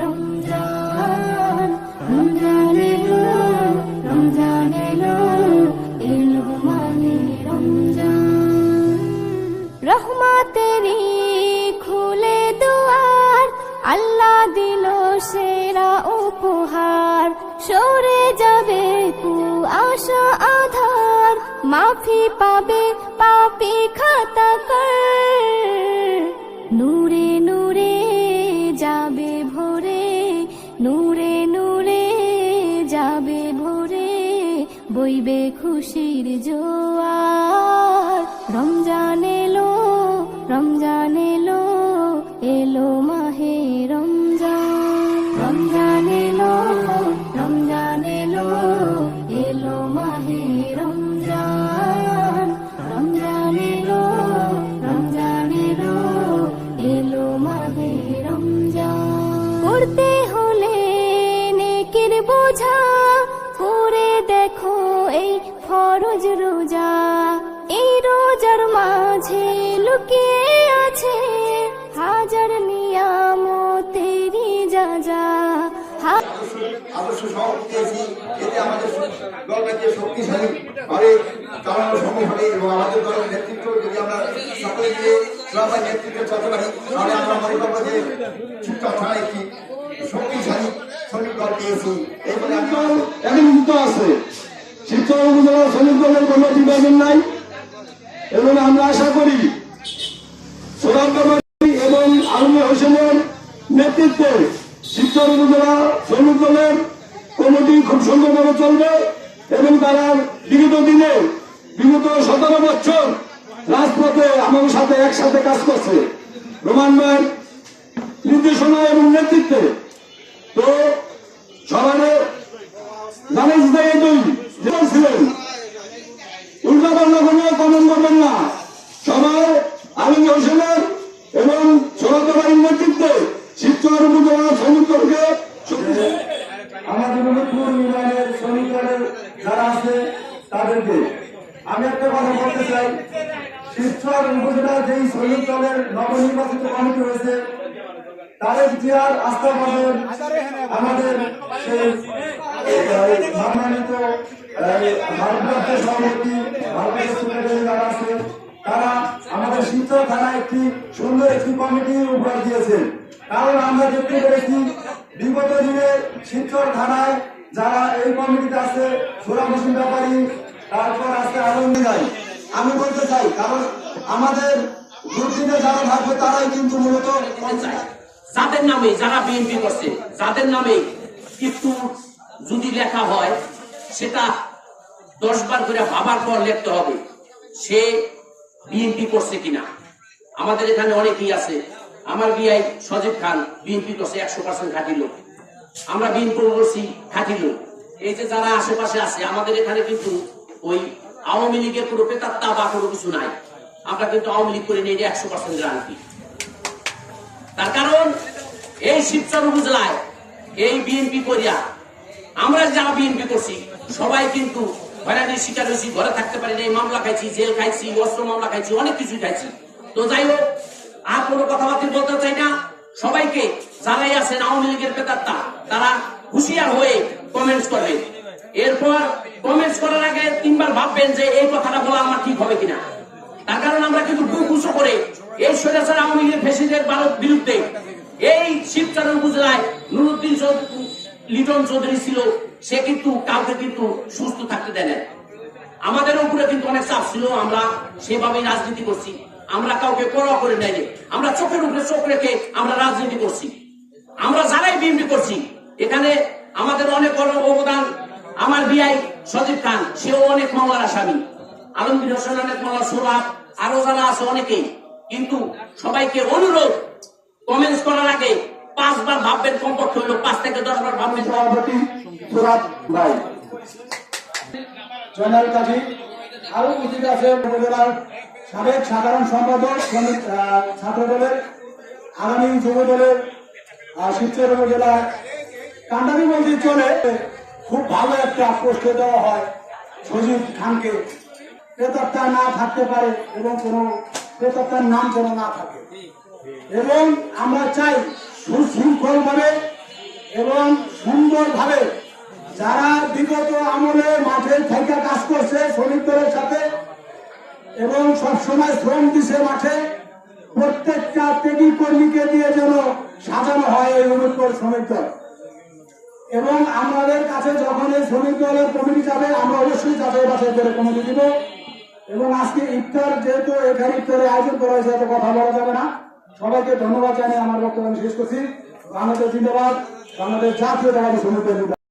রমজান রমজান এলো রমজান এলো এলো মাহে রমজান রহমতেরই খুলে দুয়ার আল্লাহ দিল সেরা উপহার সরে যাবে কুয়াশা আধার মাফি পাবে পাপী খাতাকার নূরে নূরে যাবে ভোরে নূরে নূরে যাবে ভোরে বইবে খুশির জোয়ার রমজান এলো এলো মাহে রমজান রমজান এলো এলো মাহে রমজান রমজান এলো এলো মাহে রমজান করতে হলে নেকির বোঝা করে দেখো এই ফরজ রোজা এই রোজার মাঝে লুকিয়ে আছে হাজার নিয়ামতেরি যা আদর্শ সভাপতি এতে আমাদের দলটাকে শক্তিশালী ভাবে চালানো সম্ভব হবে এবং আমাদের দলের নেতৃত্ব যদি আমরা সকলে মিলে সবাই নেতৃত্বে চলতে পারি তাহলে আমরা মনে করবো যে শিক্ষা ছাড়া একটি শক্তিশালী শ্রমিক দল পেয়েছি এই বলে এখন আছে শিক্ষা উপজেলা শ্রমিক দলের কোনো বিভাজন নাই এবং আমরা আশা করি সোলার কমিটি এবং আলমী হোসেনের নেতৃত্বে শিক্ষা উপজেলা শ্রমিক দলের কমিটি খুব সুন্দরভাবে চলবে এবং তারা বিগত 17 বছর রাজপথে আমাদের সাথে একসাথে কাজ করছে রোমান ভাইয়ের নির্দেশনা এবং নেতৃত্বে তো সবাই জানেন ছিলেন উল্টা পাল্টা কোনো কমেন্ট করবেন না সবাই আলমী হোসেনের এবং সরকারের নেতৃত্বে শিবচর উপজেলা শ্রমিক দলকে আমাদের নবীপুর ইউনিয়নের শ্রমিক দলের যারা আছে তাদেরকে আমি একটা কথা বলতে চাই শিবচর উপজেলার যেই শ্রমিক দলের নবনির্বাচিত কমিটি হয়েছে তারেক জিয়ার আস্থাভাজন আমাদের সেই সম্মানিত ভারপ্রাপ্ত সভাপতি ভারপ্রাপ্ত সেক্রেটারি যারা আছে তারা আমাদের শিবচর থানায় একটি সুন্দর একটি কমিটি উপহার দিয়েছেন কারণ আমরা দেখতে পেরেছি বিগত দিনে শিবচর থানায় যারা এই কমিটিতে আছে সোরা হোসেন ব্যাপারী তারপর আছে আলমী নাই আমি বলতে চাই কারণ আমাদের দুর্দিনে যারা থাকবে তারাই কিন্তু মূলত যাদের নামে যারা বিএনপি করছে যাদের নামে কিন্তু যদি লেখা হয় সেটা 10 বার করে ভাবার পর লিখতে হবে সে বিএনপি করছে কিনা আমাদের এখানে অনেকেই আছে আমার বিআই সজীব খান বিএনপি করছে 100% খাঁটি লোক আমরা বিএনপি করছি খাঁটি লোক এই যে যারা আশেপাশে আছে আমাদের এখানে কিন্তু ওই আওয়ামী লীগের কোনো পেতাত্তা বা কোনো কিছু নাই আমরা কিন্তু আওয়ামী লীগ করে নিয়ে 100% গ্যারান্টি তার কারণ এই শিবচর উপজেলায় এই বিএনপি করিয়া আমরা যারা বিএনপি করছি সবাই কিন্তু হয়রানির শিকার হয়েছি ঘরে থাকতে পারি এই মামলা খাইছি জেল খাইছি অস্ত্র মামলা খাইছি অনেক কিছু খাইছি তো যাই হোক আর কোনো কথাবার্তা বলতে চাই না সবাইকে যারাই আছেন আওয়ামী লীগের পেতাত্তা তারা হুঁশিয়ার হয়ে কমেন্টস করবেন এরপর কমেন্টস করার আগে 3 বার ভাববেন যে এই কথাটা বলা আমার ঠিক হবে কিনা তার কারণ আমরা কিন্তু বুক উঁচু করে এই স্বৈরাচার আওয়ামী লীগের ফ্যাসিস্টের বিরুদ্ধে এই শিবচর উপজেলায় নুরুদ্দিন লিটন চৌধুরী ছিল সে কিন্তু কাউকে কিন্তু সুস্থ থাকতে দেয় না আমাদের উপরে কিন্তু অনেক চাপ ছিল আমরা সেভাবেই রাজনীতি করছি আমরা কাউকে পরোয়া করে নেয়নি আমরা চোখের উপরে চোখ রেখে আমরা রাজনীতি করছি আমরা যারাই বিএনপি করছি এখানে আমাদের অনেক বড় অবদান আমার বিআই সজীব খান সেও অনেক মামলার আসামি আলমগীর হোসেন অনেক মামলা সোরাব আরো যারা আছে অনেকেই কিন্তু সবাইকে অনুরোধ কমেন্টস করার আগে 5 বার ভাববেন কমপক্ষে হলো 5 থেকে 10 বার ভাববেন সভাপতি সোরাব ভাই জয়নাল কাজী আরো উপস্থিত আছে উপজেলার সাবেক সাধারণ সম্পাদক ছাত্র দলের আগামী যুব দলের শিবচর উপজেলার কান্ডারি মন্দির চলে খুব ভালো একটা পোস্টে দেওয়া হয় সজীব খানকে প্রেতাত্মা না থাকতে পারে এবং কোন প্রেতাত্মার নাম যেন না থাকে এবং আমরা চাই সুশৃঙ্খল ভাবে সুন্দর ভাবে যারা বিগত আমলে মাঠে থেকে কাজ করছে শ্রমিক দলের সাথে এবং সবসময় শ্রম দিছে মাঠে, প্রত্যেকটা ত্যাগী কর্মীকে দিয়ে যেন সাজানো হয় এই অনুকূল শ্রমিক দল। এবং আমাদের কাছে যখন এই শ্রমিক দলের কমিটি যাবে আমরা অবশ্যই যাচাই বাছাই করে কমিটি দিব। এবং আজকে ইফতার যেহেতু এখানে ইফতারের আয়োজন করা হয়েছে, এত কথা বলা যাবে না। সবাইকে ধন্যবাদ জানিয়ে আমার বক্তব্য শেষ করছি। বাংলাদেশ জিন্দাবাদ, বাংলাদেশ জাতীয়তাবাদী শ্রমিক দল।